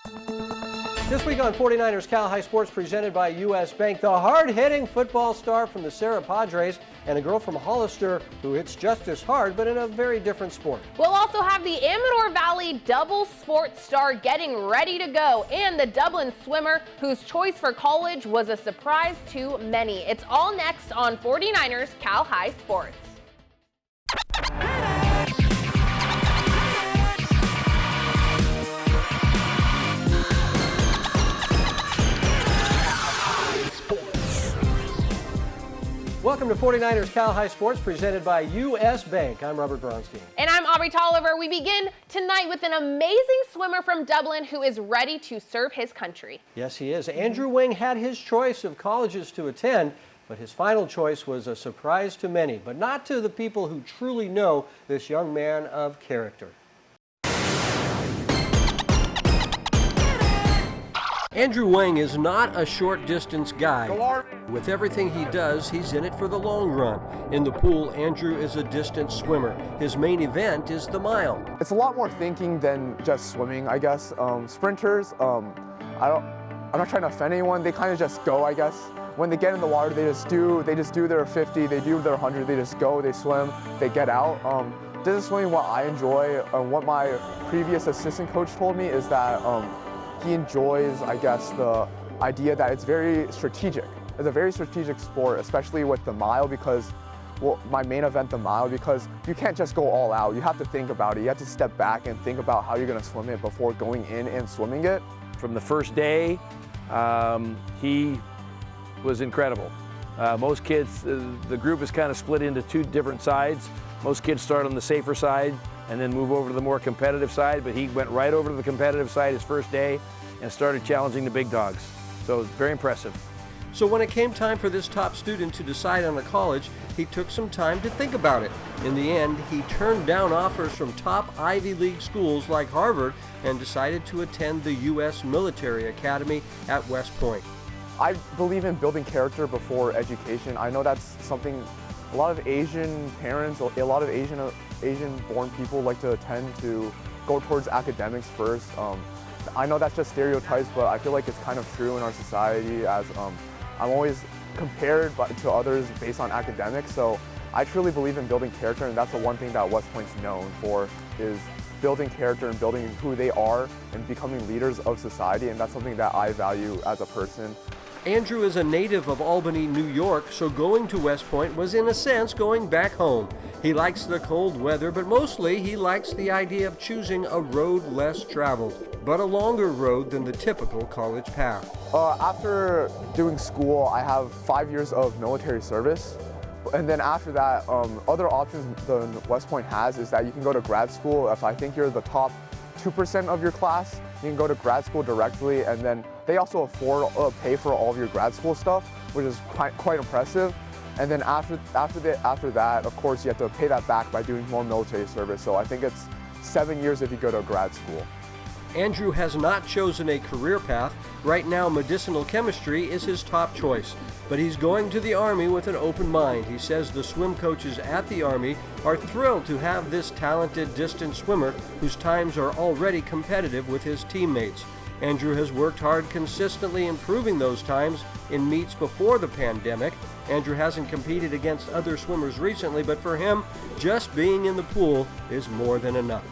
This week on 49ers Cal High Sports, presented by U.S. Bank, the hard-hitting football star from the Sarah Padres and a girl from Hollister who hits just as hard, but in a very different sport. We'll also have the Amador Valley double sports star getting ready to go, and the Dublin swimmer whose choice for college was a surprise to many. It's all next on 49ers Cal High Sports. Welcome to 49ers Cal High Sports, presented by U.S. Bank. I'm Robert Bronstein. And I'm Aubrey Tolliver. We begin tonight with an amazing swimmer from Dublin who is ready to serve his country. Yes, he is. Andrew Wang had his choice of colleges to attend, but his final choice was a surprise to many, but not to the people who truly know this young man of character. Andrew Wang is not a short distance guy. With everything he does, he's in it for the long run. In the pool, Andrew is a distance swimmer. His main event is the mile. It's a lot more thinking than just swimming, I guess. Sprinters, I'm not trying to offend anyone. They kind of just go, I guess. When they get in the water, they just do their 50, they do their 100, they just go, they swim, they get out. Distance swimming, what I enjoy, what my previous assistant coach told me is that he enjoys, I guess, the idea that it's very strategic. It's a very strategic sport, especially with the mile because, well, my main event, the mile, because you can't just go all out. You have to think about it. You have to step back and think about how you're going to swim it before going in and swimming it. From the first day, he was incredible. Most kids, the group is kind of split into two different sides. Most kids start on the safer side and then move over to the more competitive side, but he went right over to the competitive side his first day and started challenging the big dogs. So it was very impressive. So when it came time for this top student to decide on a college, he took some time to think about it. In the end, he turned down offers from top Ivy League schools like Harvard and decided to attend the U.S. Military Academy at West Point. I believe in building character before education. I know that's something a lot of Asian parents, a lot of Asian-born people like to tend to go towards academics first. I know that's just stereotypes, but I feel like it's kind of true in our society as I'm always compared to others based on academics. So I truly believe in building character, and that's the one thing that West Point's known for is building character and building who they are and becoming leaders of society, and that's something that I value as a person. Andrew is a native of Albany, New York, so going to West Point was in a sense going back home. He likes the cold weather, but mostly he likes the idea of choosing a road less traveled, but a longer road than the typical college path. After doing school, I have 5 years of military service. And then after that, other options the West Point has is that you can go to grad school. If I think you're the top 2% of your class, you can go to grad school directly, and then they also pay for all of your grad school stuff, which is quite impressive. And then after that, of course, you have to pay that back by doing more military service. So I think it's 7 years if you go to grad school. Andrew has not chosen a career path. Right now, medicinal chemistry is his top choice, but he's going to the Army with an open mind. He says the swim coaches at the Army are thrilled to have this talented distance swimmer whose times are already competitive with his teammates. Andrew has worked hard consistently improving those times in meets before the pandemic. Andrew hasn't competed against other swimmers recently, but for him, just being in the pool is more than enough.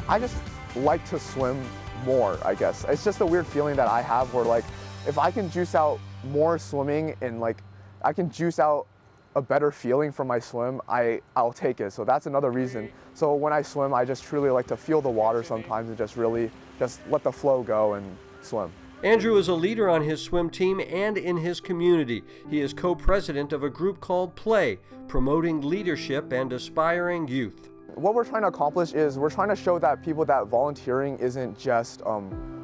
I just like to swim more, I guess. It's just a weird feeling that I have where, like, if I can juice out more swimming and, like, I can juice out a better feeling from my swim, I'll take it. So that's another reason. So when I swim, I just truly like to feel the water sometimes and just really just let the flow go and swim. Andrew is a leader on his swim team and in his community. He is co-president of a group called Play, promoting leadership and aspiring youth. What we're trying to accomplish is we're trying to show that people that volunteering isn't just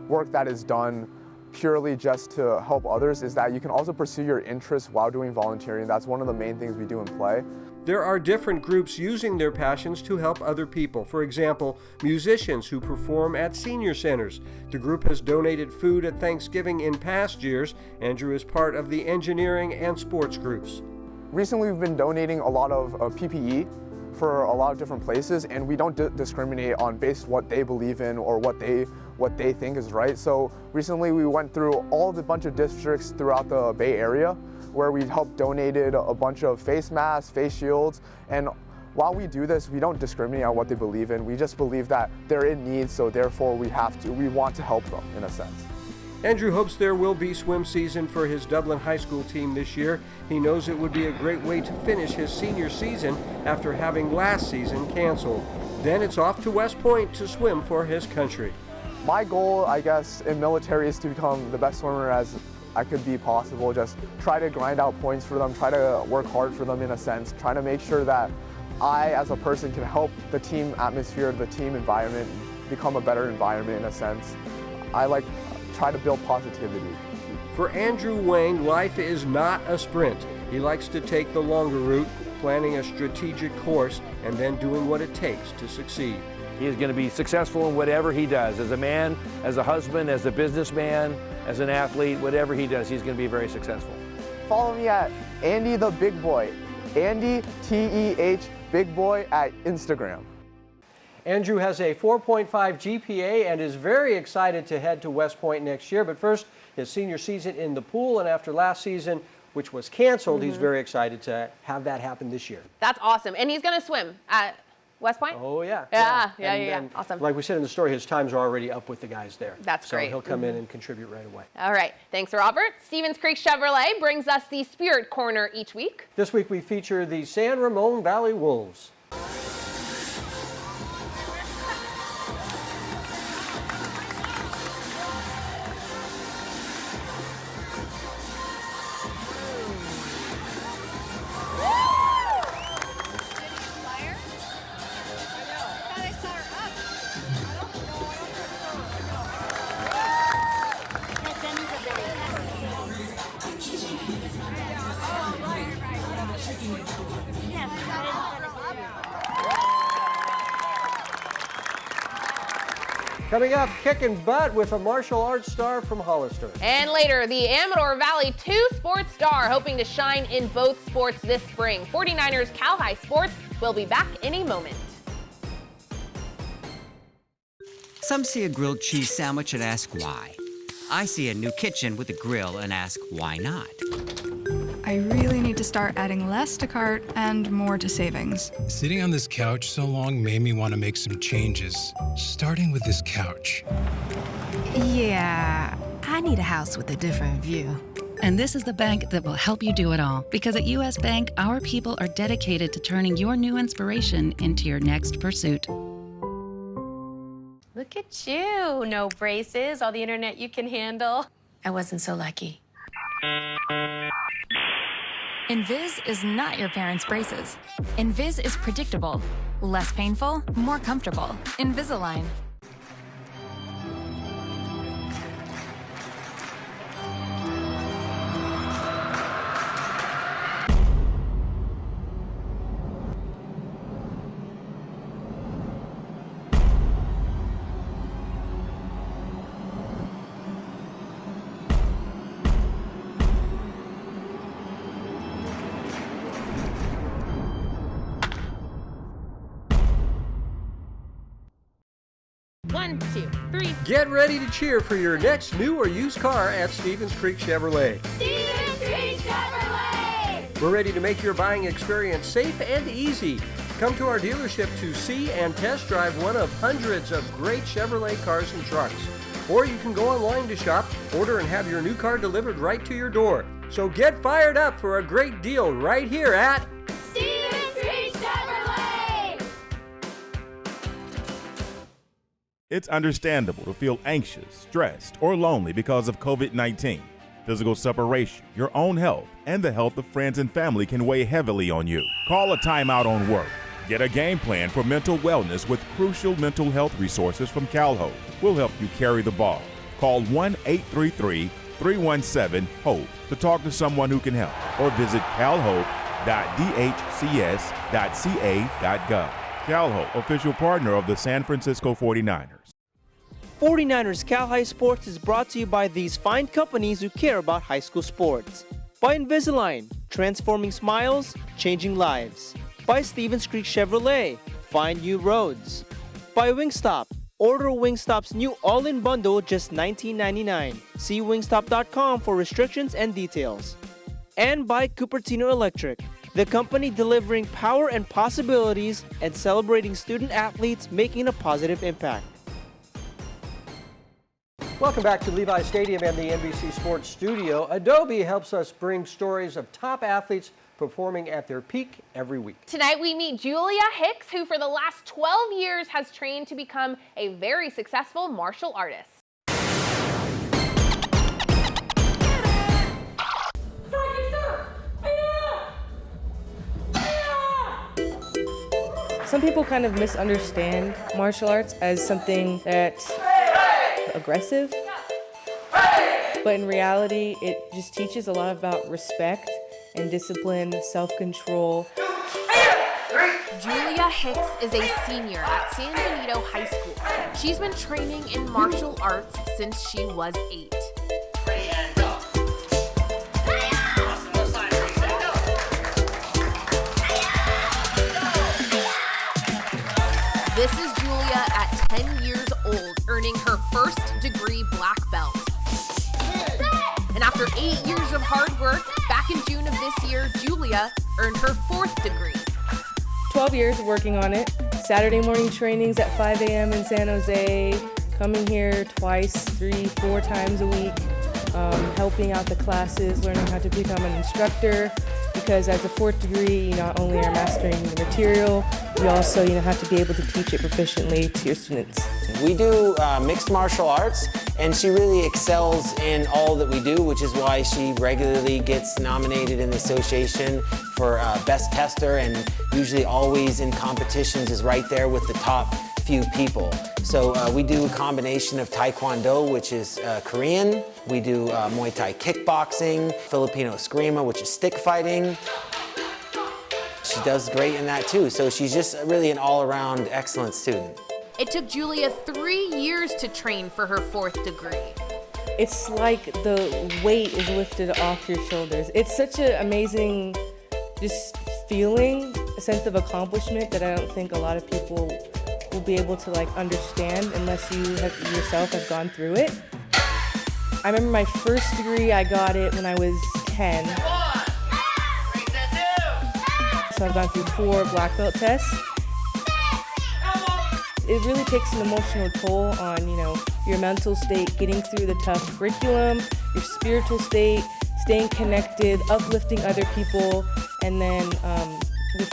work that is done purely just to help others, is that you can also pursue your interests while doing volunteering. That's one of the main things we do in Play. There are different groups using their passions to help other people. For example, musicians who perform at senior centers. The group has donated food at Thanksgiving in past years. Andrew is part of the engineering and sports groups. Recently, we've been donating a lot of PPE for a lot of different places, and we don't discriminate on based what they believe in or what they what they think is right. So recently we went through all the bunch of districts throughout the Bay Area where we helped donated a bunch of face masks, face shields, and while we do this, we don't discriminate on what they believe in. We just believe that they're in need, so therefore we want to help them in a sense. Andrew hopes there will be swim season for his Dublin High School team this year. He knows it would be a great way to finish his senior season after having last season canceled. Then it's off to West Point to swim for his country. My goal, I guess, in military is to become the best swimmer as I could be possible. Just try to grind out points for them, try to work hard for them in a sense, trying to make sure that I, as a person, can help the team atmosphere, the team environment, become a better environment in a sense. I try to build positivity. For Andrew Wang, life is not a sprint. He likes to take the longer route, planning a strategic course, and then doing what it takes to succeed. He is going to be successful in whatever he does. As a man, as a husband, as a businessman, as an athlete, whatever he does, he's going to be very successful. Follow me at Andy the Big Boy, Andy TEH Big Boy at Instagram. Andrew has a 4.5 GPA and is very excited to head to West Point next year. But first, his senior season in the pool, and after last season, which was canceled, he's very excited to have that happen this year. That's awesome. And he's going to swim at West Point? Oh, yeah. Yeah. Awesome. Like we said in the story, his times are already up with the guys there. That's great. So he'll come in and contribute right away. All right. Thanks, Robert. Stevens Creek Chevrolet brings us the Spirit Corner each week. This week we feature the San Ramon Valley Wolves. Coming up, kicking butt with a martial arts star from Hollister. And later, the Amador Valley 2 sports star hoping to shine in both sports this spring. 49ers Cal High Sports will be back in a moment. Some see a grilled cheese sandwich and ask why. I see a new kitchen with a grill and ask why not. I really need to start adding less to cart and more to savings. Sitting on this couch so long made me want to make some changes, starting with this couch. Yeah, I need a house with a different view. And this is the bank that will help you do it all. Because at U.S. Bank, our people are dedicated to turning your new inspiration into your next pursuit. Look at you. No braces, all the internet you can handle. I wasn't so lucky. Invis is not your parents' braces. Invis is predictable, less painful, more comfortable. Invisalign. One, two, three. Get ready to cheer for your next new or used car at Stevens Creek Chevrolet. Stevens Creek Chevrolet! We're ready to make your buying experience safe and easy. Come to our dealership to see and test drive one of hundreds of great Chevrolet cars and trucks. Or you can go online to shop, order, and have your new car delivered right to your door. So get fired up for a great deal right here at Stevens Creek Chevrolet! It's understandable to feel anxious, stressed, or lonely because of COVID-19. Physical separation, your own health, and the health of friends and family can weigh heavily on you. Call a timeout on work. Get a game plan for mental wellness with crucial mental health resources from CalHope. We'll help you carry the ball. Call 1-833-317-HOPE to talk to someone who can help, or visit calhope.dhcs.ca.gov. CalHope, official partner of the San Francisco 49ers. 49ers Cal High Sports is brought to you by these fine companies who care about high school sports. By Invisalign, transforming smiles, changing lives. By Stevens Creek Chevrolet, find new roads. By Wingstop, Order Wingstop's new all-in bundle, just $19.99. See wingstop.com for restrictions and details. And by Cupertino Electric, the company delivering power and possibilities and celebrating student athletes making a positive impact. Welcome back to Levi Stadium and the NBC Sports Studio. Adobe helps us bring stories of top athletes performing at their peak every week. Tonight we meet Julia Hicks, who for the last 12 years has trained to become a very successful martial artist. Some people kind of misunderstand martial arts as something that's aggressive, but in reality it just teaches a lot about respect and discipline, self-control. Julia Hicks is a senior at San Benito High School. She's been training in martial arts since she was 8. This is Julia at 10 years old, earning her first degree black belt. And after 8 years of hard work, back in June of this year, Julia earned her 4th degree. 12 years working on it. Saturday morning trainings at 5 a.m. in San Jose, coming here twice, 3, 4 times a week, helping out the classes, learning how to become an instructor, because as a 4th degree, you not only are mastering the material, you also have to be able to teach it proficiently to your students. We do mixed martial arts, and she really excels in all that we do, which is why she regularly gets nominated in the association for best tester, and usually always in competitions is right there with the top few people. So we do a combination of Taekwondo, which is Korean. We do Muay Thai kickboxing, Filipino Eskrima, which is stick fighting. She does great in that too. So she's just really an all-around excellent student. It took Julia 3 years to train for her 4th degree. It's like the weight is lifted off your shoulders. It's such an amazing just feeling, a sense of accomplishment that I don't think a lot of people will be able to understand unless you yourself have gone through it. I remember my first degree, I got it when I was 10. So I've gone through 4 black belt tests. It really takes an emotional toll on, your mental state, getting through the tough curriculum, your spiritual state, staying connected, uplifting other people, and then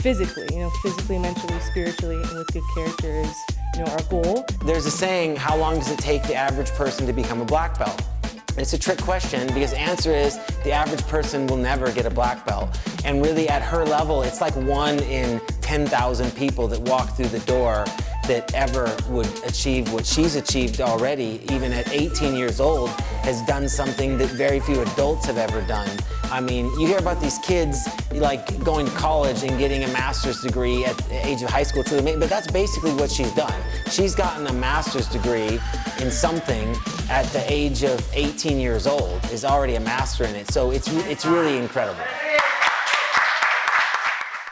physically, physically, mentally, spiritually, and with good character is, our goal. There's a saying, how long does it take the average person to become a black belt? It's a trick question because the answer is the average person will never get a black belt. And really at her level, it's like 1 in 10,000 people that walk through the door that ever would achieve what she's achieved already, even at 18 years old, has done something that very few adults have ever done. I mean, you hear about these kids going to college and getting a master's degree at the age of high school, but that's basically what she's done. She's gotten a master's degree in something at the age of 18 years old, is already a master in it, so it's really incredible.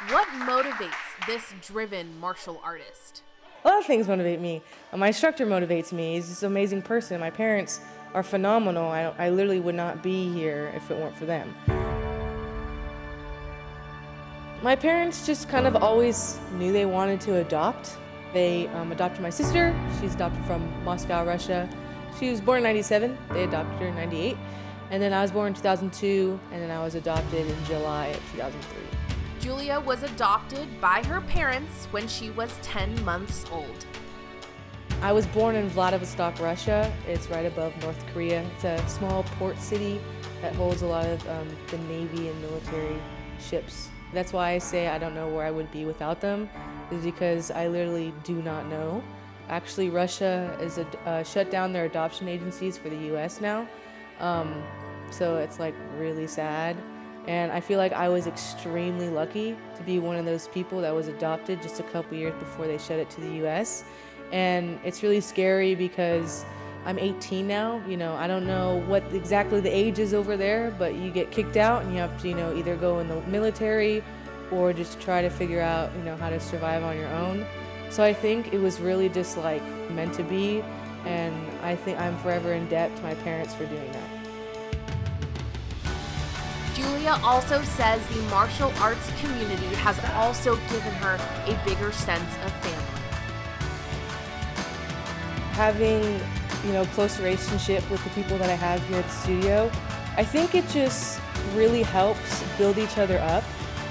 What motivates this driven martial artist? A lot of things motivate me. My instructor motivates me. He's this amazing person. My parents are phenomenal. I literally would not be here if it weren't for them. My parents just kind of always knew they wanted to adopt. They adopted my sister. She's adopted from Moscow, Russia. She was born in 97. They adopted her in 98. And then I was born in 2002, and then I was adopted in July of 2003. Julia was adopted by her parents when she was 10 months old. I was born in Vladivostok, Russia. It's right above North Korea. It's a small port city that holds a lot of the Navy and military ships. That's why I say I don't know where I would be without them, is because I literally do not know. Actually, Russia is shut down their adoption agencies for the US now. So it's really sad. And I feel like I was extremely lucky to be one of those people that was adopted just a couple years before they shut it to the US. And it's really scary because I'm 18 now. I don't know what exactly the age is over there, but you get kicked out and you have to, either go in the military or just try to figure out, how to survive on your own. So I think it was really just like meant to be, and I think I'm forever in debt to my parents for doing that. Julia also says the martial arts community has also given her a bigger sense of family. Having, close relationship with the people that I have here at the studio, I think it just really helps build each other up,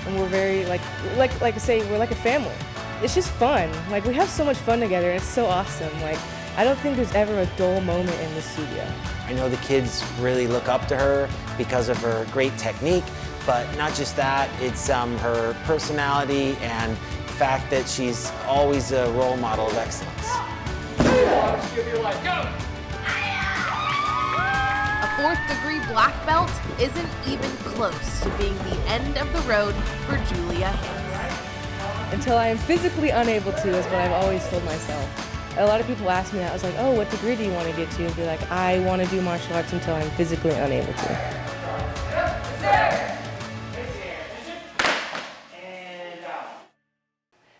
and we're very like I say, we're like a family. It's just fun. Like, we have so much fun together, and it's so awesome. Like, I don't think there's ever a dull moment in the studio. I know the kids really look up to her because of her great technique, but not just that, it's her personality and the fact that she's always a role model of excellence. A 4th-degree black belt isn't even close to being the end of the road for Julia Hicks. Until I am physically unable to is what I've always told myself. A lot of people ask me that. I was like, oh, what degree do you want to get to? And be like, I want to do martial arts until I'm physically unable to.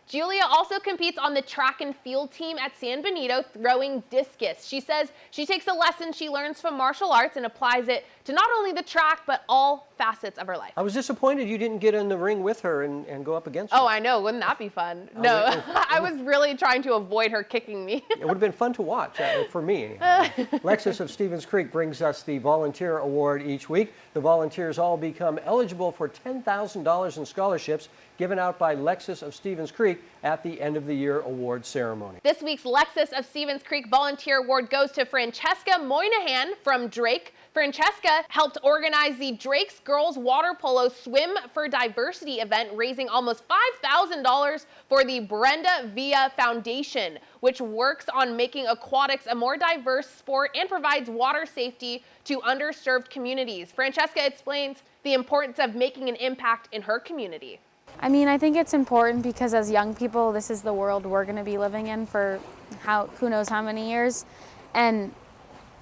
Julia also competes on the track and field team at San Benito throwing discus. She says she takes a lesson she learns from martial arts and applies it to not only the track, but all facets of her life. I was disappointed you didn't get in the ring with her and go up against her. Oh, I know. Wouldn't that be fun? No, I was really trying to avoid her kicking me. It would have been fun to watch, for me anyhow. Lexus of Stevens Creek brings us the Volunteer Award each week. The volunteers all become eligible for $10,000 in scholarships given out by Lexus of Stevens Creek at the end of the year award ceremony. This week's Lexus of Stevens Creek Volunteer Award goes to Franchesca Moynihan from Drake. Francesca helped organize the Drake's Girls Water Polo Swim for Diversity event, raising almost $5,000 for the Brenda Villa Foundation, which works on making aquatics a more diverse sport and provides water safety to underserved communities. Francesca explains the importance of making an impact in her community. I mean, I think it's important because as young people, this is the world we're going to be living in for who knows how many years. And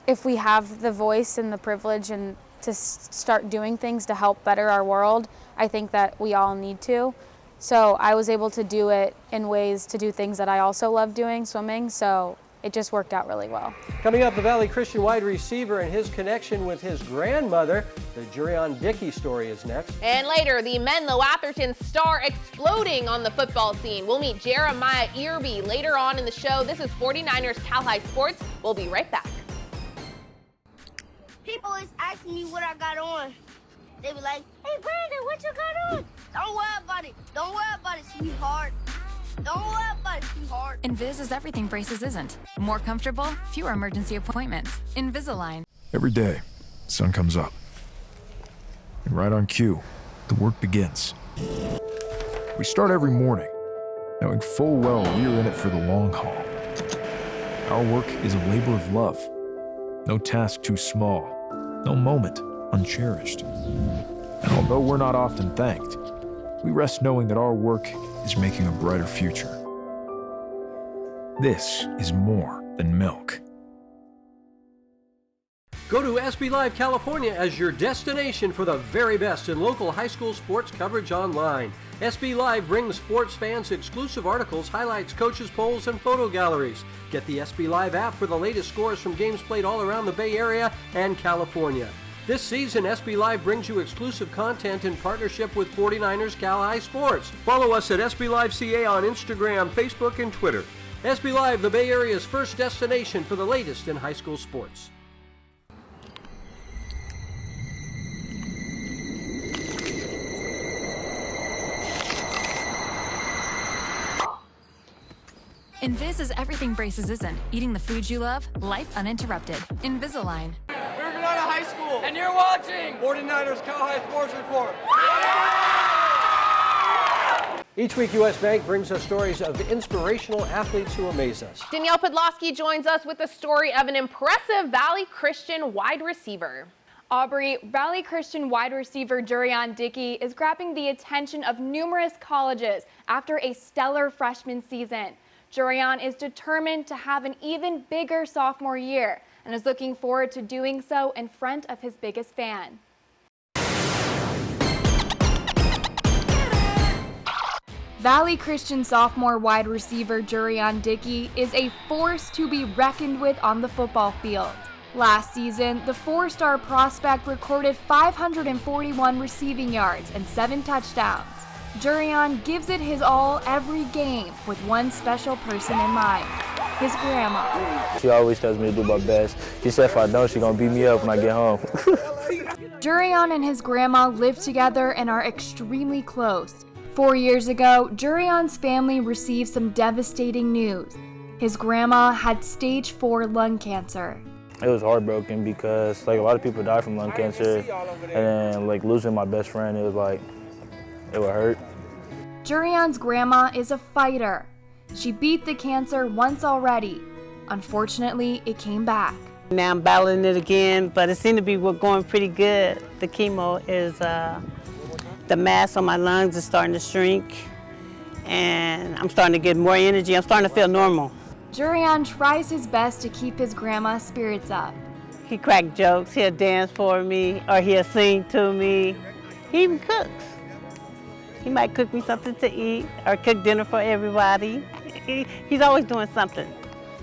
if we have the voice and the privilege and to start doing things to help better our world, I think that we all need to. So I was able to do it in ways to do things that I also love doing, swimming, so it just worked out really well. Coming up, the Valley Christian wide receiver and his connection with his grandmother. The Jurion Dickey story is next. And later, the Menlo Atherton star exploding on the football scene. We'll meet Jeremiah Irby later on in the show. This is 49ers Cal High Sports. We'll be right back. People always ask me what I got on. They be like, hey, Brandon, what you got on? Don't worry about it. Don't worry about it, sweetheart. Don't worry about it, sweetheart. Invis is everything braces isn't. More comfortable, fewer emergency appointments. Invisalign. Every day, the sun comes up. And right on cue, the work begins. We start every morning, knowing full well we're in it for the long haul. Our work is a labor of love. No task too small, no moment uncherished. And although we're not often thanked, we rest knowing that our work is making a brighter future. This is more than milk. Go to SB Live California as your destination for the very best in local high school sports coverage online. SB Live brings sports fans exclusive articles, highlights, coaches, polls, and photo galleries. Get the SB Live app for the latest scores from games played all around the Bay Area and California. This season, SB Live brings you exclusive content in partnership with 49ers Cal High Sports. Follow us at SB Live CA on Instagram, Facebook, and Twitter. SB Live, the Bay Area's first destination for the latest in high school sports. Invis is everything braces isn't. Eating the foods you love, life uninterrupted. Invisalign. We're Granada High School, and you're watching 49ers Cal High Sports Report. Each week, U.S. Bank brings us stories of inspirational athletes who amaze us. Danielle Podlosky joins us with the story of an impressive Valley Christian wide receiver. Aubrey, Valley Christian wide receiver Jurion Dickey is grabbing the attention of numerous colleges after a stellar freshman season. Jurion is determined to have an even bigger sophomore year and is looking forward to doing so in front of his biggest fan. Valley Christian sophomore wide receiver Jurion Dickey is a force to be reckoned with on the football field. Last season, the four-star prospect recorded 541 receiving yards and 7 touchdowns. Jurion gives it his all every game with one special person in mind, his grandma. She always tells me to do my best. She said if I don't, she's gonna beat me up when I get home. Jurion and his grandma live together and are extremely close. 4 years ago, Jurion's family received some devastating news. His grandma had stage 4 lung cancer. It was heartbroken because like a lot of people die from lung cancer, and then like losing my best friend, it was like, it would hurt. Jurion's grandma is a fighter. She beat the cancer once already. Unfortunately, it came back. Now I'm battling it again, but it seemed to be going pretty good. The chemo is, the mass on my lungs is starting to shrink, and I'm starting to get more energy. I'm starting to feel normal. Jurion tries his best to keep his grandma's spirits up. He cracks jokes, he'll dance for me, or he'll sing to me. He even cooks. He might cook me something to eat, or cook dinner for everybody. He's always doing something.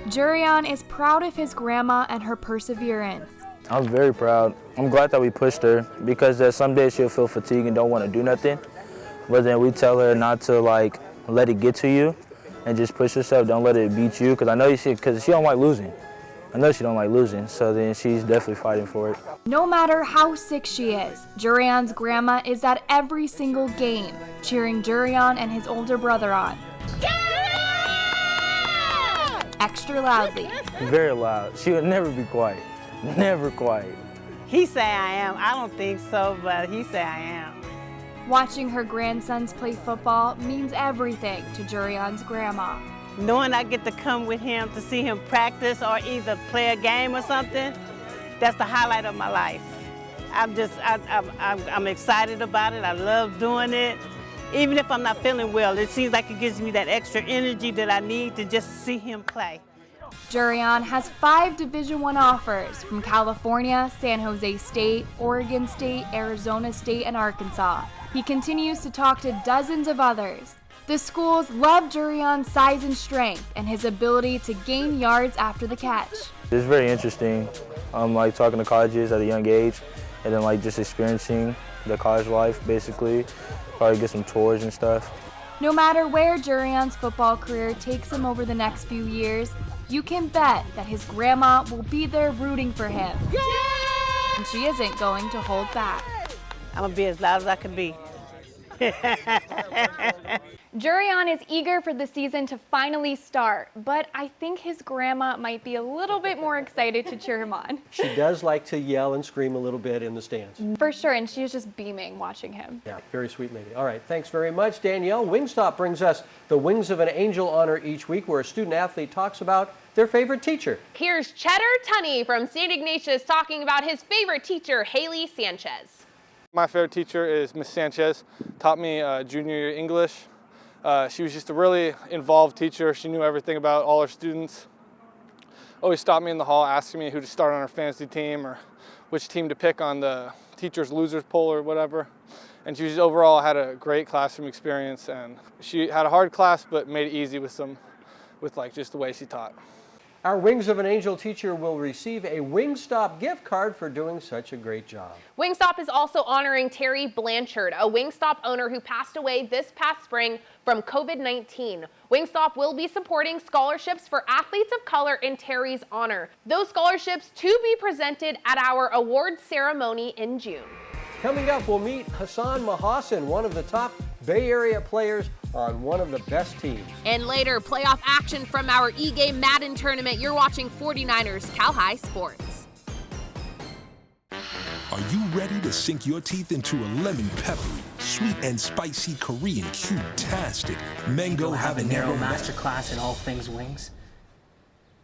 Jurion is proud of his grandma and her perseverance. I'm very proud. I'm glad that we pushed her because some days she'll feel fatigued and don't want to do nothing. But then we tell her not to like let it get to you and just push herself. Don't let it beat you because I know because she don't like losing. I know she don't like losing, so then she's definitely fighting for it. No matter how sick she is, Jurion's grandma is at every single game, cheering Jurion and his older brother on. Extra loudly. Very loud. She would never be quiet. Never quiet. He say I am. I don't think so, but he say I am. Watching her grandsons play football means everything to Jurion's grandma. Knowing I get to come with him to see him practice or either play a game or something, that's the highlight of my life. I'm excited about it. I love doing it. Even if I'm not feeling well, it seems like it gives me that extra energy that I need to just see him play. Jurion has 5 Division I offers from California, San Jose State, Oregon State, Arizona State, and Arkansas. He continues to talk to dozens of others. The schools love Jurion's size and strength and his ability to gain yards after the catch. It's very interesting, like talking to colleges at a young age and then like just experiencing the college life basically, probably get some tours and stuff. No matter where Jurion's football career takes him over the next few years, you can bet that his grandma will be there rooting for him. Yeah! And she isn't going to hold back. I'm gonna be as loud as I can be. Jurion is eager for the season to finally start, but I think his grandma might be a little bit more excited to cheer him on. She does like to yell and scream a little bit in the stands. For sure, and she's just beaming watching him. Yeah, very sweet lady. All right, thanks very much, Danielle. Wingstop brings us the Wings of an Angel honor each week where a student athlete talks about their favorite teacher. Here's Cheddar Tunney from St. Ignatius talking about his favorite teacher, Haley Sanchez. My favorite teacher is Miss Sanchez. Taught me junior year English. She was just a really involved teacher. She knew everything about all her students. Always stopped me in the hall asking me who to start on our fantasy team or which team to pick on the teacher's losers poll or whatever. And she just overall had a great classroom experience, and she had a hard class but made it easy with like just the way she taught. Our Wings of an Angel teacher will receive a Wingstop gift card for doing such a great job. Wingstop is also honoring Terry Blanchard, a Wingstop owner who passed away this past spring from COVID-19. Wingstop will be supporting scholarships for athletes of color in Terry's honor. Those scholarships to be presented at our awards ceremony in June. Coming up, we'll meet Hassan Mahasen, one of the top Bay Area players on one of the best teams. And later, playoff action from our eGame Madden tournament. You're watching 49ers Cal High Sports. Are you ready to sink your teeth into a lemon peppery, sweet and spicy Korean cute-tastic mango habanero masterclass in all things wings?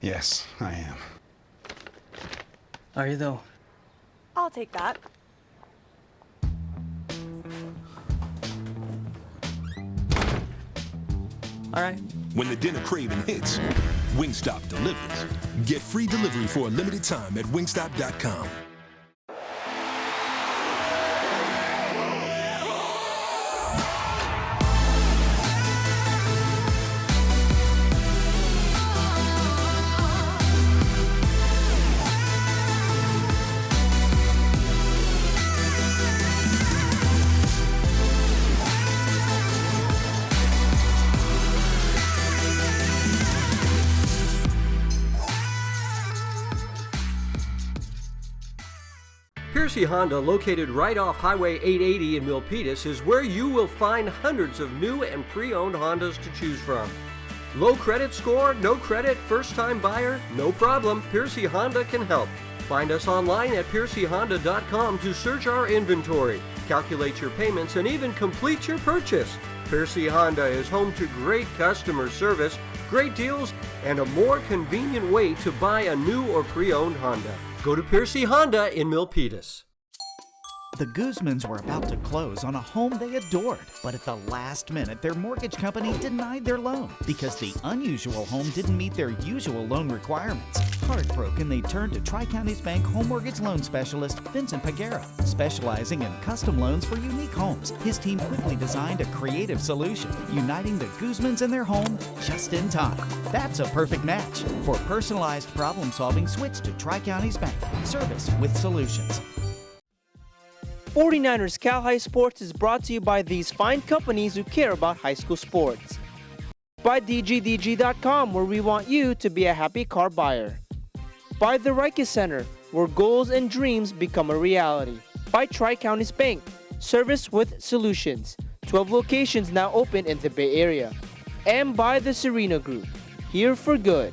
Yes, I am. Are you though? I'll take that. All right. When the dinner craving hits, Wingstop delivers. Get free delivery for a limited time at wingstop.com. Piercy Honda, located right off Highway 880 in Milpitas, is where you will find hundreds of new and pre-owned Hondas to choose from. Low credit score, no credit, first-time buyer? No problem, Piercy Honda can help. Find us online at piercyhonda.com to search our inventory, calculate your payments, and even complete your purchase. Piercy Honda is home to great customer service, great deals, and a more convenient way to buy a new or pre-owned Honda. Go to Piercy Honda in Milpitas. The Guzmans were about to close on a home they adored, but at the last minute, their mortgage company denied their loan because the unusual home didn't meet their usual loan requirements. Heartbroken, they turned to Tri-Counties Bank home mortgage loan specialist Vincent Pagara. Specializing in custom loans for unique homes, his team quickly designed a creative solution, uniting the Guzmans and their home just in time. That's a perfect match. For personalized problem solving, switch to Tri-Counties Bank. Service with solutions. 49ers Cal High Sports is brought to you by these fine companies who care about high school sports. By DGDG.com, where we want you to be a happy car buyer. By the Reiki Center, where goals and dreams become a reality. By Tri-Counties Bank, service with solutions. 12 locations now open in the Bay Area. And by the Serena Group, here for good.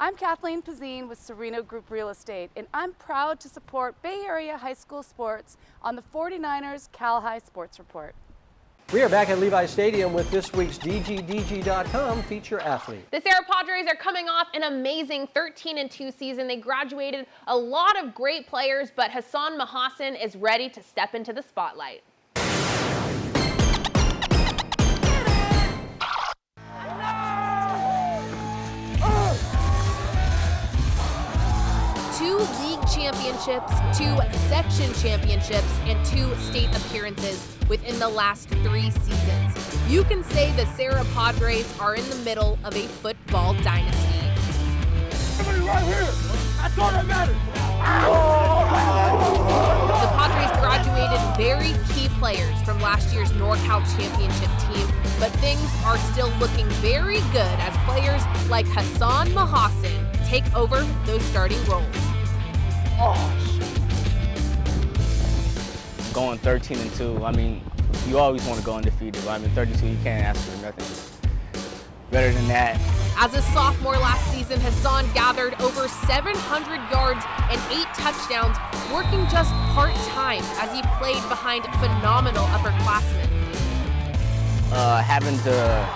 I'm Kathleen Pazine with Sereno Group Real Estate, and I'm proud to support Bay Area high school sports on the 49ers Cal High Sports Report. We are back at Levi Stadium with this week's DGDG.com feature athlete. The Sarah Padres are coming off an amazing 13-2 season. They graduated a lot of great players, but Hassan Mahasen is ready to step into the spotlight. Two league championships, 2 section championships, and 2 state appearances within the last 3 seasons. You can say the Sarah Padres are in the middle of a football dynasty. Right here. That's all that matters. The Padres graduated very key players from last year's NorCal championship team, but things are still looking very good as players like Hassan Mahasen take over those starting roles. Going 13-2, I mean, you always want to go undefeated, but I mean, 32, you can't ask for nothing better than that. As a sophomore last season, Hassan gathered over 700 yards and 8 touchdowns, working just part-time as he played behind phenomenal upperclassmen. Having to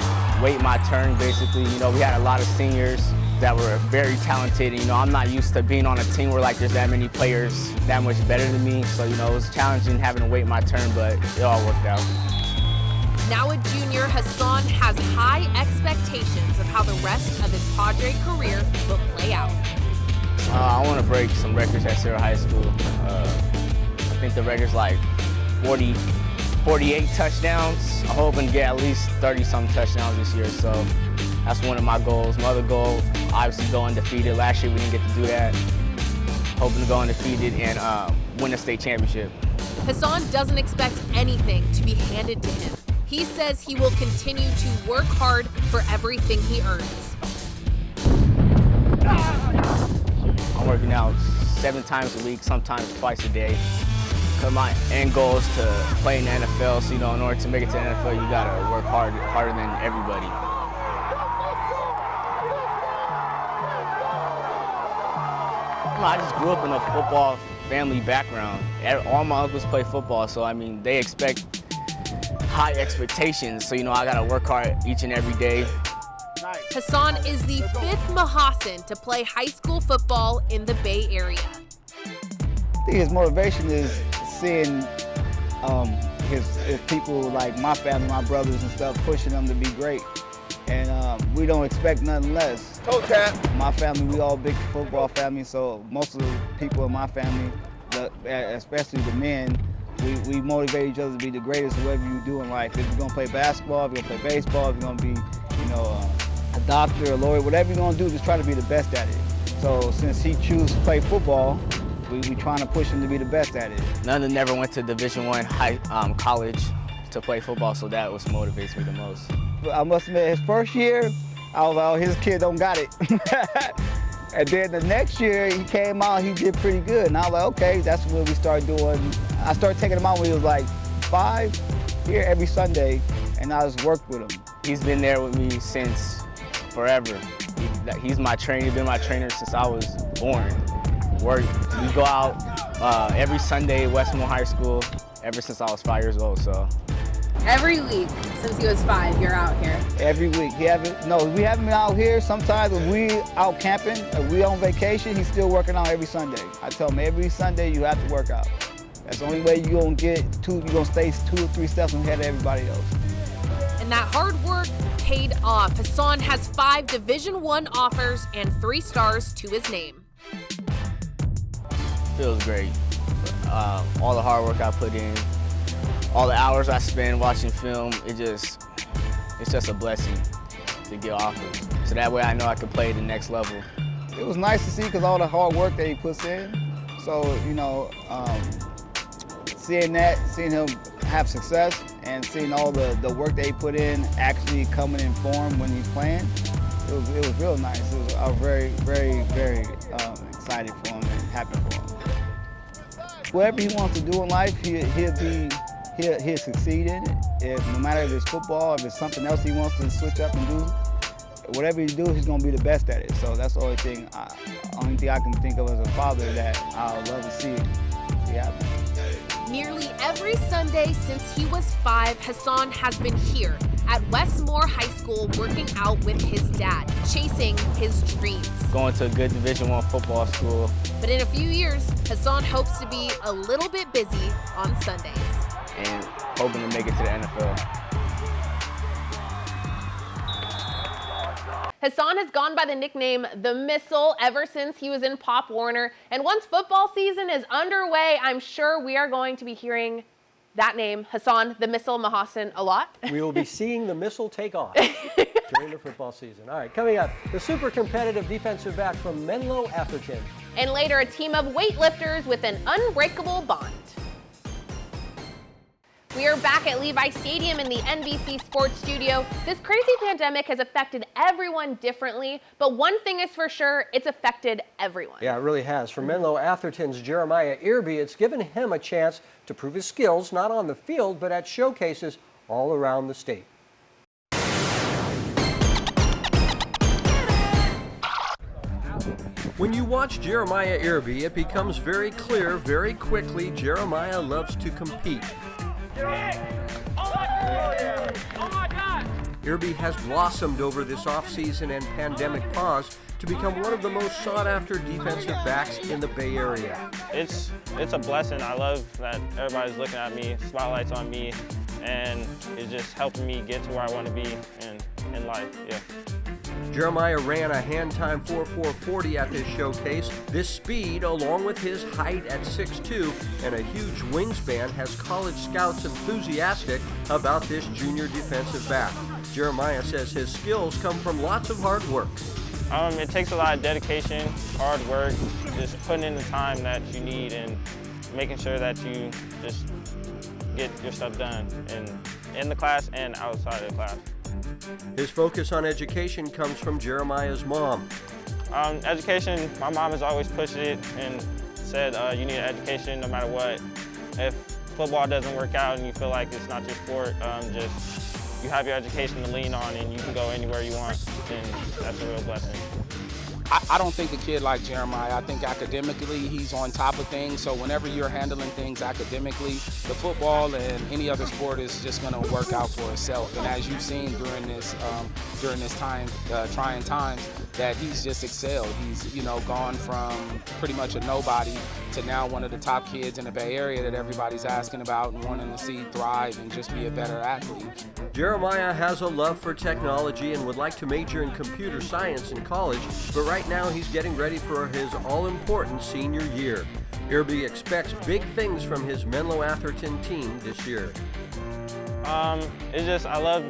wait my turn, basically, you know, we had a lot of seniors that were very talented. You know, I'm not used to being on a team where like there's that many players that much better than me. So, you know, it was challenging having to wait my turn, but it all worked out. Now a junior, Hassan has high expectations of how the rest of his Padre career will play out. I want to break some records at Sarah High School. I think the record's like 48 touchdowns. I'm hoping to get at least 30-some touchdowns this year, so that's one of my goals. My other goal, obviously, go undefeated. Last year we didn't get to do that. Hoping to go undefeated and win a state championship. Hassan doesn't expect anything to be handed to him. He says he will continue to work hard for everything he earns. I'm working out 7 times a week, sometimes twice a day. Because my end goal is to play in the NFL, so, you know, in order to make it to the NFL, you gotta work harder than everybody. I just grew up in a football family background. All my uncles play football, so I mean, they expect high expectations. So, you know, I gotta work hard each and every day. Hassan is the 5th Mahasen to play high school football in the Bay Area. I think his motivation is seeing his people like my family, my brothers and stuff, pushing them to be great. And we don't expect nothing less. My family, we all big football family, so most of the people in my family, especially the men, we motivate each other to be the greatest whatever you do in life. If you're gonna play basketball, if you're gonna play baseball, if you're gonna be, you know, a doctor, a lawyer, whatever you're gonna do, just try to be the best at it. So since he chose to play football, we trying to push him to be the best at it. None of them never went to Division I college to play football, so that was motivates me the most. I must admit, his first year, I was like, oh, his kid don't got it. And then the next year he came out, he did pretty good. And I was like, okay, that's when we started doing, I started taking him out when he was like 5, here every Sunday, and I just worked with him. He's been there with me since forever. He's my trainer, he's been my trainer since I was born. We go out every Sunday at Westmore High School, ever since I was 5 years old, so. Every week since he was 5, you're out here. Every week. We haven't been out here. Sometimes when we out camping, if we on vacation, he's still working out every Sunday. I tell him every Sunday you have to work out. That's the only way you're gonna stay 2 or 3 steps ahead of everybody else. And that hard work paid off. Hasan has 5 Division I offers and 3 stars to his name. Feels great. All the hard work I put in, all the hours I spend watching film, it's just a blessing to get offers. So that way I know I can play at the next level. It was nice to see because all the hard work that he puts in. So, you know, seeing him have success and seeing all the work that he put in actually coming in form when he's playing, it was real nice. I was very, very, very excited for him and happy for him. Whatever he wants to do in life, he'll succeed in it. No matter if it's football, if it's something else he wants to switch up and do, whatever he do, he's gonna be the best at it. So that's the only thing I can think of as a father that I would love to see happen. Nearly every Sunday since he was 5, Hasan has been here at Westmore High School working out with his dad, chasing his dreams. Going to a good Division I football school. But in a few years, Hasan hopes to be a little bit busy on Sundays. And hoping to make it to the NFL. Hasan has gone by the nickname The Missile ever since he was in Pop Warner. And once football season is underway, I'm sure we are going to be hearing that name, Hasan The Missile Mahasen, a lot. We will be seeing the missile take off during the football season. All right, coming up, the super competitive defensive back from Menlo Atherton. And later, a team of weightlifters with an unbreakable bond. We are back at Levi Stadium in the NBC Sports Studio. This crazy pandemic has affected everyone differently, but one thing is for sure, it's affected everyone. Yeah, it really has. For Menlo Atherton's Jeremiah Irby, it's given him a chance to prove his skills, not on the field, but at showcases all around the state. When you watch Jeremiah Irby, it becomes very clear very quickly Jeremiah loves to compete. Irby has blossomed over this offseason and pandemic pause to become one of the most sought-after defensive backs in the Bay Area. It's a blessing. I love that everybody's looking at me, spotlight's on me, and it's just helping me get to where I want to be in life. Yeah. Jeremiah ran a hand time 4.440 at this showcase. This speed, along with his height at 6'2" and a huge wingspan, has college scouts enthusiastic about this junior defensive back. Jeremiah says his skills come from lots of hard work. It takes a lot of dedication, hard work, just putting in the time that you need and making sure that you just get your stuff done in the class and outside of the class. His focus on education comes from Jeremiah's mom. Education, my mom has always pushed it and said you need an education no matter what. If football doesn't work out and you feel like it's not your sport, just you have your education to lean on and you can go anywhere you want, and that's a real blessing. I don't think a kid like Jeremiah, I think academically he's on top of things, so whenever you're handling things academically, the football and any other sport is just going to work out for itself. And as you've seen during this time, trying times, that he's just excelled. He's gone from pretty much a nobody to now one of the top kids in the Bay Area that everybody's asking about and wanting to see thrive and just be a better athlete. Jeremiah has a love for technology and would like to major in computer science in college, but right now he's getting ready for his all-important senior year. Irby expects big things from his Menlo Atherton team this year. I love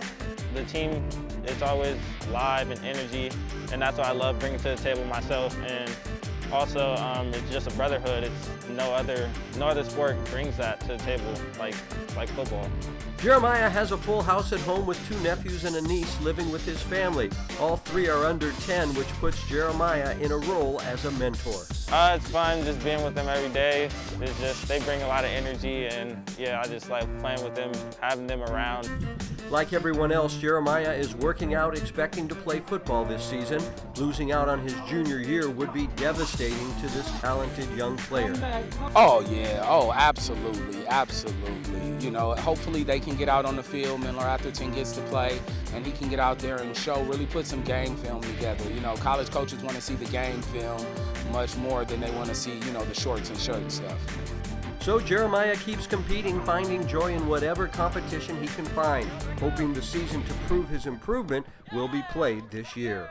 the team. It's always live and energy, and that's what I love bringing to the table myself. And also, it's just a brotherhood. It's no other sport brings that to the table like football. Jeremiah has a full house at home with 2 nephews and a niece living with his family. All 3 are under 10, which puts Jeremiah in a role as a mentor. It's fun just being with them every day. It's just, they bring a lot of energy, and yeah, I just like playing with them, having them around. Like everyone else, Jeremiah is working out expecting to play football this season. Losing out on his junior year would be devastating to this talented young player. Oh, yeah. Oh, absolutely. Absolutely. You know, hopefully they can get out on the field. Miller Atherton gets to play, and he can get out there and really put some game film together. You know, college coaches want to see the game film much more than they want to see, the shorts and shirt stuff. So Jeremiah keeps competing, finding joy in whatever competition he can find, hoping the season to prove his improvement will be played this year.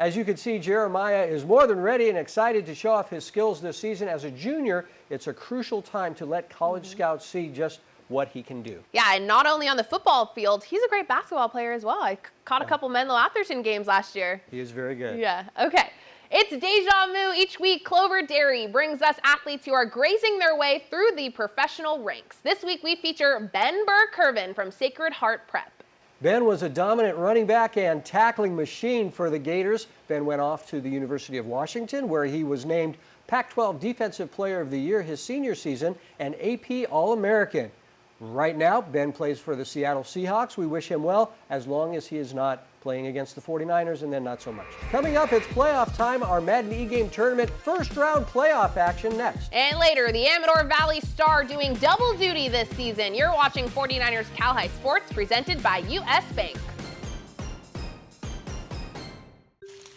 As you can see, Jeremiah is more than ready and excited to show off his skills this season. As a junior, it's a crucial time to let college scouts see just what he can do. Yeah, and not only on the football field, he's a great basketball player as well. I caught a couple Menlo Atherton games last year. He is very good. Yeah, okay. It's Deja Vu. Each week, Clover Dairy brings us athletes who are grazing their way through the professional ranks. This week, we feature Ben Burr-Curvin from Sacred Heart Prep. Ben was a dominant running back and tackling machine for the Gators. Ben went off to the University of Washington, where he was named Pac-12 Defensive Player of the Year his senior season and AP All-American. Right now, Ben plays for the Seattle Seahawks. We wish him well, as long as he is not playing against the 49ers, and then not so much. Coming up, it's playoff time. Our Madden eGame tournament first round playoff action next. And later, the Amador Valley Star doing double duty this season. You're watching 49ers Cal High Sports, presented by US Bank.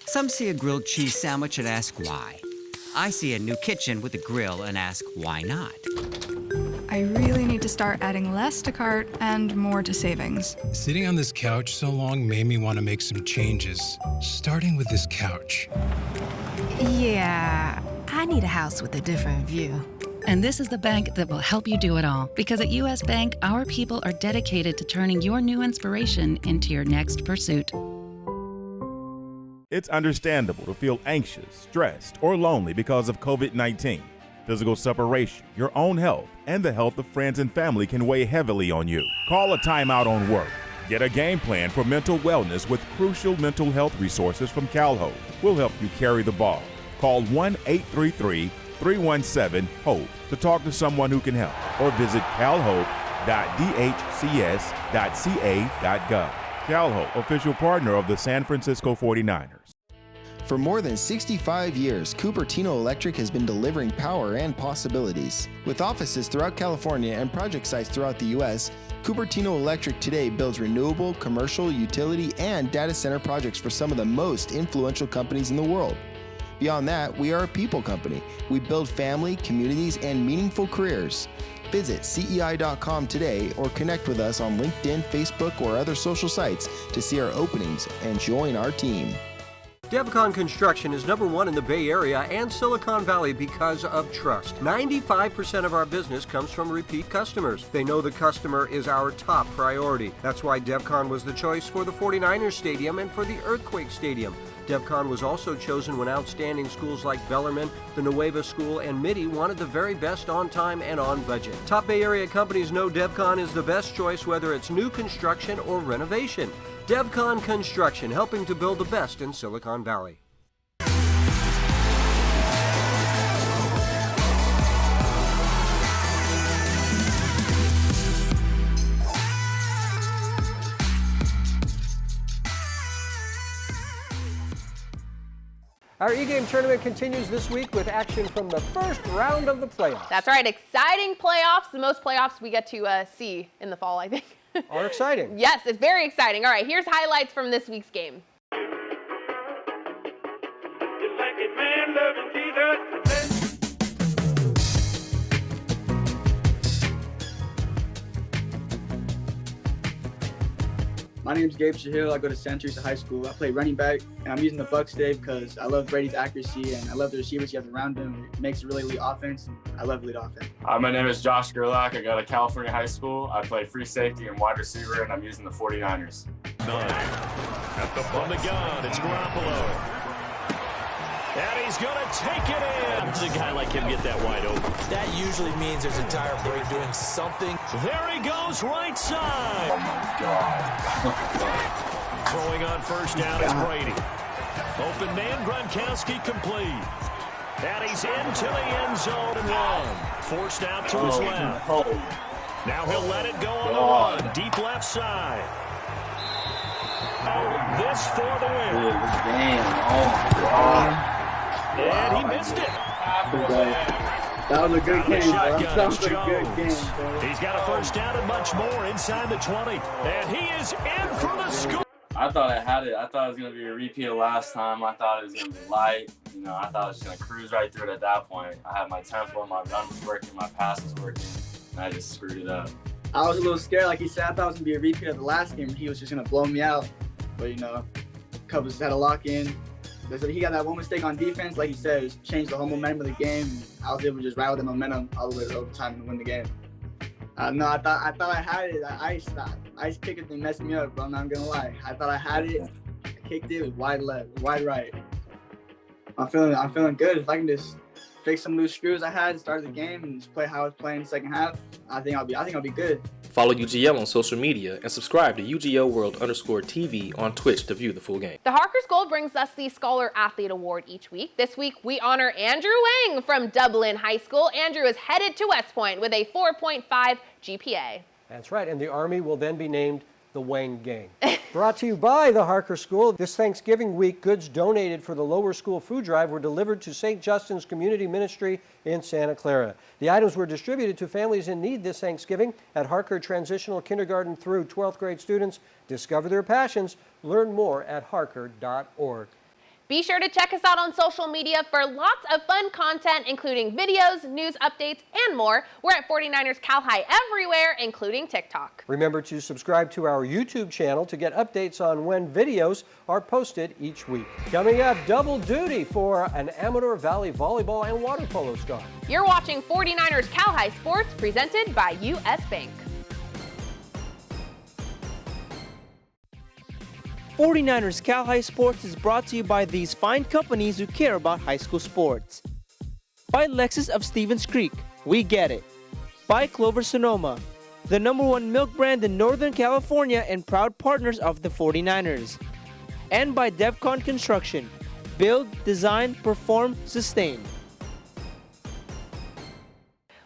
Some see a grilled cheese sandwich and ask why. I see a new kitchen with a grill and ask why not. I really need to start adding less to cart and more to savings. Sitting on this couch so long made me want to make some changes, starting with this couch. Yeah, I need a house with a different view. And this is the bank that will help you do it all. Because at US Bank, our people are dedicated to turning your new inspiration into your next pursuit. It's understandable to feel anxious, stressed, or lonely because of COVID-19. Physical separation, your own health, and the health of friends and family can weigh heavily on you. Call a timeout on work. Get a game plan for mental wellness with crucial mental health resources from CalHope. We'll help you carry the ball. Call 1-833-317-HOPE to talk to someone who can help, or visit calhope.dhcs.ca.gov. CalHope, official partner of the San Francisco 49ers. For more than 65 years, Cupertino Electric has been delivering power and possibilities. With offices throughout California and project sites throughout the U.S., Cupertino Electric today builds renewable, commercial, utility, and data center projects for some of the most influential companies in the world. Beyond that, we are a people company. We build family, communities, and meaningful careers. Visit CEI.com today or connect with us on LinkedIn, Facebook, or other social sites to see our openings and join our team. Devcon Construction is #1 in the Bay Area and Silicon Valley because of trust. 95% of our business comes from repeat customers. They know the customer is our top priority. That's why Devcon was the choice for the 49ers Stadium and for the Earthquake Stadium. Devcon was also chosen when outstanding schools like Bellarmine, the Nueva School, and Mitty wanted the very best on time and on budget. Top Bay Area companies know Devcon is the best choice whether it's new construction or renovation. Devcon Construction, helping to build the best in Silicon Valley. Our eGame tournament continues this week with action from the first round of the playoffs. That's right, exciting playoffs, the most playoffs we get to see in the fall, I think. Are exciting. Yes, it's very exciting. All right, here's highlights from this week's game. My name is Gabe Shahil. I go to Santa Teresa High School. I play running back, and I'm using the Bucks today because I love Brady's accuracy, and I love the receivers he has around him. It makes a really elite offense, and I love elite offense. My name is Josh Gerlach. I go to California High School. I play free safety and wide receiver, and I'm using the 49ers. 9. At the from the gun, it's Garoppolo. And he's going to take it in. A guy like him get that wide open. That usually means there's a tire break doing something. There he goes, right side. Oh, my God. Throwing on first down is Brady. Open man, Gronkowski complete. And he's into the end zone and run. Forced out to his left. Now he'll let it go on the run. Deep left side. This for the win. And he missed it. That was a good game, bro. That was a good game, bro. He's got a first down and much more inside the 20. And he is in for the score. I thought I had it. I thought it was going to be a repeat of last time. I thought it was going to be light. You know, I thought I was just going to cruise right through it at that point. I had my tempo, my run was working, my pass was working, and I just screwed it up. I was a little scared. Like he said, I thought it was going to be a repeat of the last game. He was just going to blow me out. But, you know, Cubs just had to lock in. He got that one mistake on defense. Like he said, it changed the whole momentum of the game. I was able to just ride with the momentum all the way to overtime and win the game. No, I thought I had it. Ice kicker thing messed me up, bro. I'm not gonna lie. I thought I had it. I kicked it. It was wide left, wide right. I'm feeling good. If I can just fix some loose screws I had, start the game, and just play how I was playing the second half, I think I'll be good. Follow UGL on social media and subscribe to UGL World_TV on Twitch to view the full game. The Harkers Gold brings us the Scholar Athlete Award each week. This week, we honor Andrew Wang from Dublin High School. Andrew is headed to West Point with a 4.5 GPA. That's right, and the Army will then be named the Wang Gang. Brought to you by the Harker School. This Thanksgiving week, goods donated for the lower school food drive were delivered to St. Justin's Community Ministry in Santa Clara. The items were distributed to families in need this Thanksgiving at Harker Transitional Kindergarten through 12th grade students. Discover their passions. Learn more at harker.org. Be sure to check us out on social media for lots of fun content, including videos, news updates, and more. We're at 49ers Cal High everywhere, including TikTok. Remember to subscribe to our YouTube channel to get updates on when videos are posted each week. Coming up, double duty for an Amador Valley volleyball and water polo star. You're watching 49ers Cal High Sports, presented by U.S. Bank. 49ers Cal High Sports is brought to you by these fine companies who care about high school sports. By Lexus of Stevens Creek, we get it. By Clover Sonoma, the #1 milk brand in Northern California and proud partners of the 49ers. And by Devcon Construction, build, design, perform, sustain.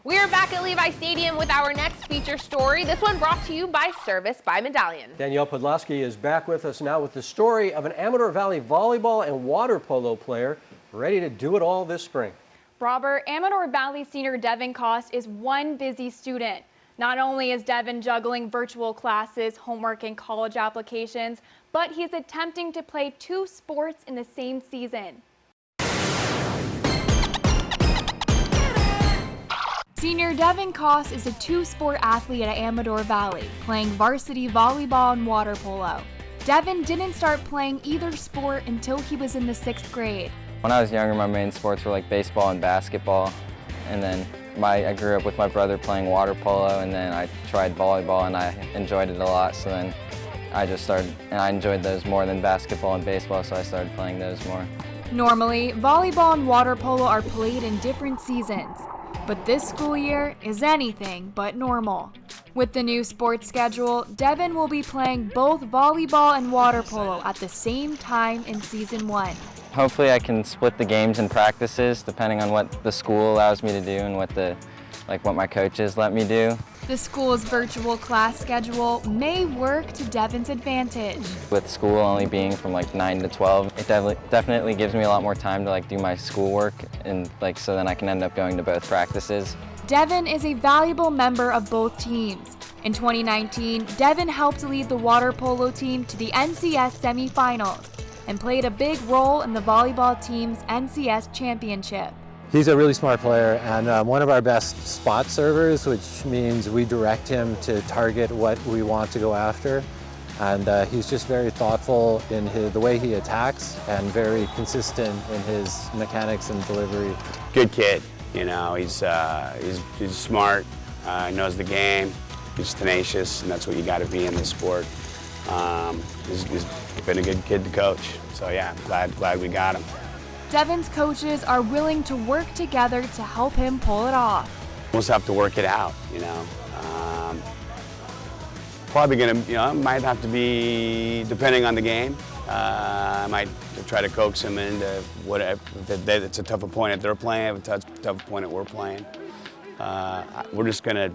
We are back at Levi Stadium with our next feature story. This one brought to you by Service by Medallion. Danielle Podlaski is back with us now with the story of an Amador Valley volleyball and water polo player ready to do it all this spring. Robert, Amador Valley senior Devin Cost is one busy student. Not only is Devin juggling virtual classes, homework, and college applications, but he's attempting to play 2 sports in the same season. Senior Devin Cost is a 2-sport athlete at Amador Valley, playing varsity volleyball and water polo. Devin didn't start playing either sport until he was in the 6th grade. When I was younger, my main sports were like baseball and basketball, and then I grew up with my brother playing water polo, and then I tried volleyball and I enjoyed it a lot, so then I just started, and I enjoyed those more than basketball and baseball, so I started playing those more. Normally, volleyball and water polo are played in different seasons. But this school year is anything but normal. With the new sports schedule, Devin will be playing both volleyball and water polo at the same time in season 1. Hopefully I can split the games and practices depending on what the school allows me to do and what my coaches let me do. The school's virtual class schedule may work to Devin's advantage. With school only being from 9 to 12, it definitely gives me a lot more time to do my schoolwork, and so then I can end up going to both practices. Devin is a valuable member of both teams. In 2019, Devin helped lead the water polo team to the NCS semifinals and played a big role in the volleyball team's NCS championship. He's a really smart player and one of our best spot servers, which means we direct him to target what we want to go after. And he's just very thoughtful in the way he attacks and very consistent in his mechanics and delivery. Good kid, he's smart, knows the game, he's tenacious, and that's what you got to be in this sport. He's been a good kid to coach, so yeah, glad we got him. Devin's coaches are willing to work together to help him pull it off. We'll just have to work it out, probably going to, might have to be, depending on the game, I might try to coax them into whatever. If it's a tough opponent they're playing, if it's a tough opponent we're playing. We're just going to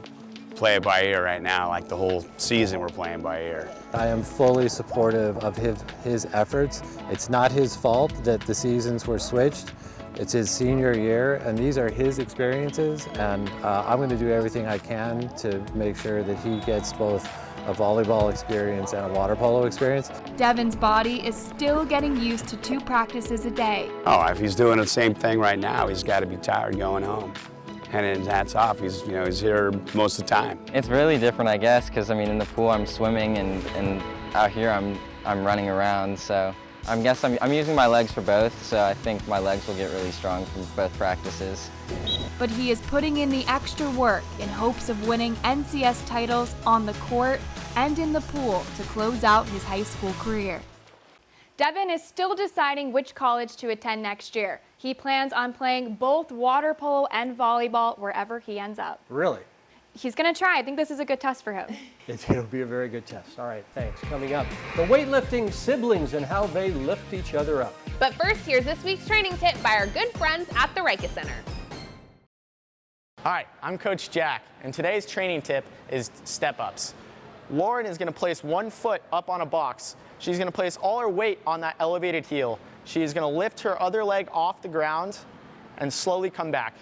play it by ear right now, like the whole season we're playing by ear. I am fully supportive of his efforts. It's not his fault that the seasons were switched. It's his senior year, and these are his experiences, and I'm going to do everything I can to make sure that he gets both a volleyball experience and a water polo experience. Devin's body is still getting used to 2 practices a day. Oh, if he's doing the same thing right now, he's got to be tired going home. And his hat's off, he's here most of the time. It's really different, I guess, because I mean, in the pool I'm swimming, and out here I'm running around. So I guess I'm using my legs for both. So I think my legs will get really strong from both practices. But he is putting in the extra work in hopes of winning NCS titles on the court and in the pool to close out his high school career. Devin is still deciding which college to attend next year. He plans on playing both water polo and volleyball wherever he ends up. Really? He's going to try. I think this is a good test for him. It'll be a very good test. All right, thanks. Coming up, the weightlifting siblings and how they lift each other up. But first, here's this week's training tip by our good friends at the Reicha Center. Hi, I'm Coach Jack, and today's training tip is step-ups. Lauren is going to place one foot up on a box. She's going to place all her weight on that elevated heel. She's going to lift her other leg off the ground and slowly come back.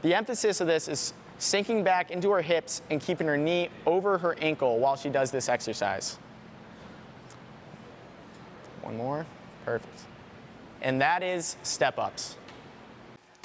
The emphasis of this is sinking back into her hips and keeping her knee over her ankle while she does this exercise. One more. Perfect. And that is step-ups.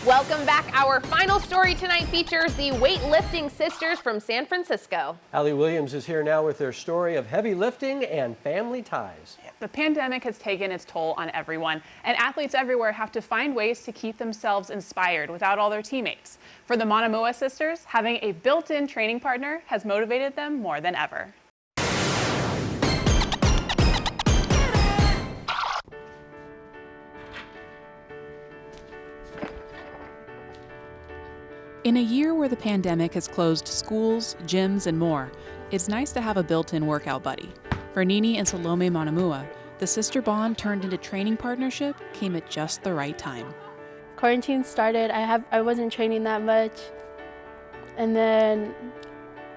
Welcome back. Our final story tonight features the weightlifting sisters from San Francisco. Allie Williams is here now with their story of heavy lifting and family ties. The pandemic has taken its toll on everyone, and athletes everywhere have to find ways to keep themselves inspired without all their teammates. For the Manamua sisters, having a built-in training partner has motivated them more than ever. In a year where the pandemic has closed schools, gyms, and more, it's nice to have a built-in workout buddy. For Nini and Salome Manamua, the sister bond turned into training partnership came at just the right time. Quarantine started, I wasn't training that much, and then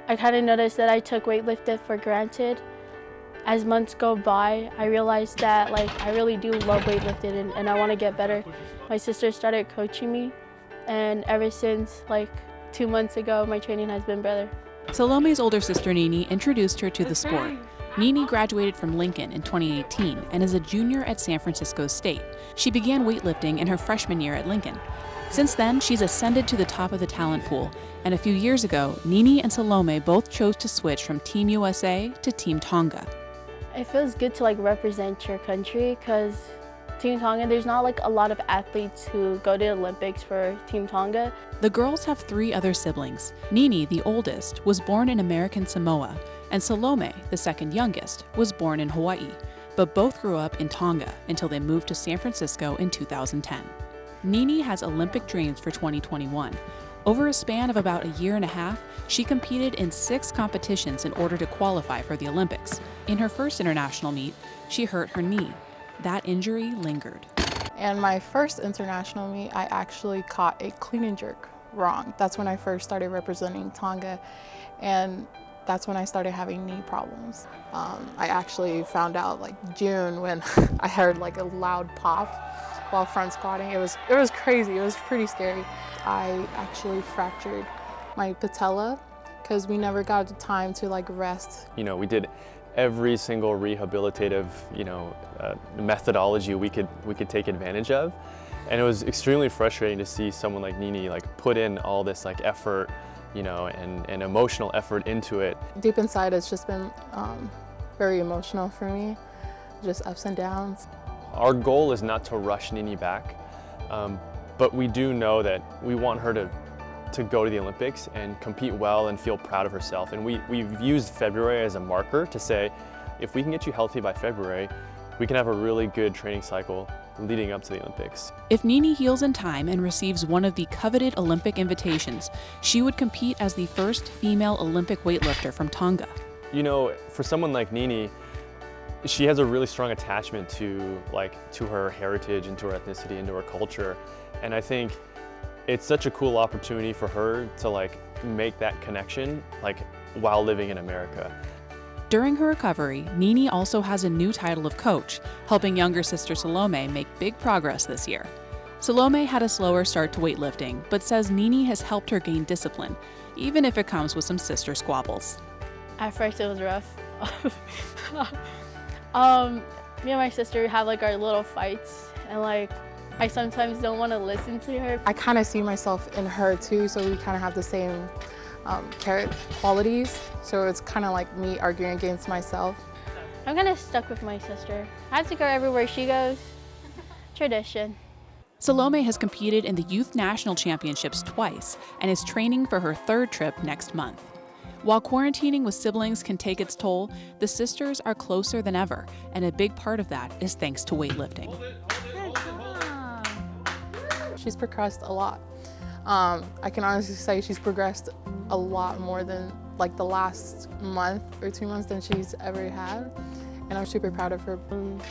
I kind of noticed that I took weightlifting for granted. As months go by, I realized that I really do love weightlifting and I want to get better. My sister started coaching me, and ever since 2 months ago, my training has been better. Salome's older sister Nini introduced her to the sport. Nini graduated from Lincoln in 2018 and is a junior at San Francisco State. She began weightlifting in her freshman year at Lincoln. Since then, she's ascended to the top of the talent pool, and a few years ago, Nini and Salome both chose to switch from Team USA to Team Tonga. It feels good to represent your country, because Team Tonga, there's not a lot of athletes who go to the Olympics for Team Tonga. The girls have 3 other siblings. Nini, the oldest, was born in American Samoa, and Salome, the second youngest, was born in Hawaii, but both grew up in Tonga until they moved to San Francisco in 2010. Nini has Olympic dreams for 2021. Over a span of about a year and a half, she competed in 6 competitions in order to qualify for the Olympics. In her first international meet, she hurt her knee. That injury lingered. And my first international meet, I actually caught a clean and jerk wrong. That's when I first started representing Tonga, and that's when I started having knee problems. I actually found out June when I heard a loud pop while front squatting. It was crazy. It was pretty scary. I actually fractured my patella because we never got the time to rest. We did every single rehabilitative, methodology we could take advantage of, and it was extremely frustrating to see someone like Nini put in all this effort, and emotional effort into it. Deep inside, it's just been very emotional for me, just ups and downs. Our goal is not to rush Nini back, but we do know that we want her to go to the Olympics and compete well and feel proud of herself. And we've used February as a marker to say, if we can get you healthy by February, we can have a really good training cycle leading up to the Olympics. If Nini heals in time and receives one of the coveted Olympic invitations, she would compete as the first female Olympic weightlifter from Tonga. you know, for someone like Nini, she has a really strong attachment to her heritage and to her ethnicity and to her culture. And I think it's such a cool opportunity for her to make that connection while living in America. During her recovery, Nini also has a new title of coach, helping younger sister Salome make big progress this year. Salome had a slower start to weightlifting, but says Nini has helped her gain discipline, even if it comes with some sister squabbles. At first it was rough. Me and my sister have our little fights, and I sometimes don't want to listen to her. I kind of see myself in her too, so we kind of have the same qualities. So it's kind of like me arguing against myself. I'm kind of stuck with my sister. I have to go everywhere she goes. Tradition. Salome has competed in the Youth National Championships twice and is training for her third trip next month. While quarantining with siblings can take its toll, the sisters are closer than ever, and a big part of that is thanks to weightlifting. She's progressed a lot. I can honestly say she's progressed a lot more than the last month or 2 months than she's ever had, and I'm super proud of her.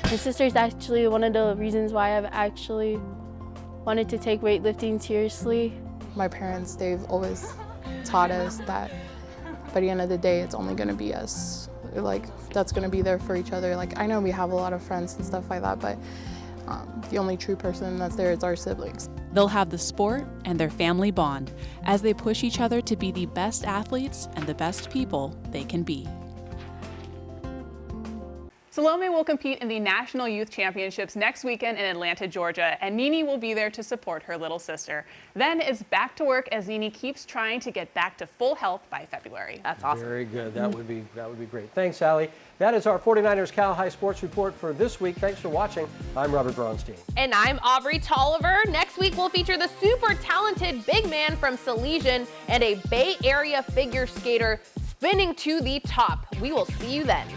My sister's actually one of the reasons why I've actually wanted to take weightlifting seriously. My parents, they've always taught us that by the end of the day, it's only gonna be us. That's gonna be there for each other. I know we have a lot of friends and stuff like that, but the only true person that's there is our siblings. They'll have the sport and their family bond as they push each other to be the best athletes and the best people they can be. Salome will compete in the National Youth Championships next weekend in Atlanta, Georgia, and Nini will be there to support her little sister. Then it's back to work as Nini keeps trying to get back to full health by February. That's awesome. Very good. That would be great. Thanks, Allie. That is our 49ers Cal High Sports Report for this week. Thanks for watching. I'm Robert Bronstein. And I'm Aubrey Tolliver. Next week, we'll feature the super talented big man from Salesian and a Bay Area figure skater spinning to the top. We will see you then.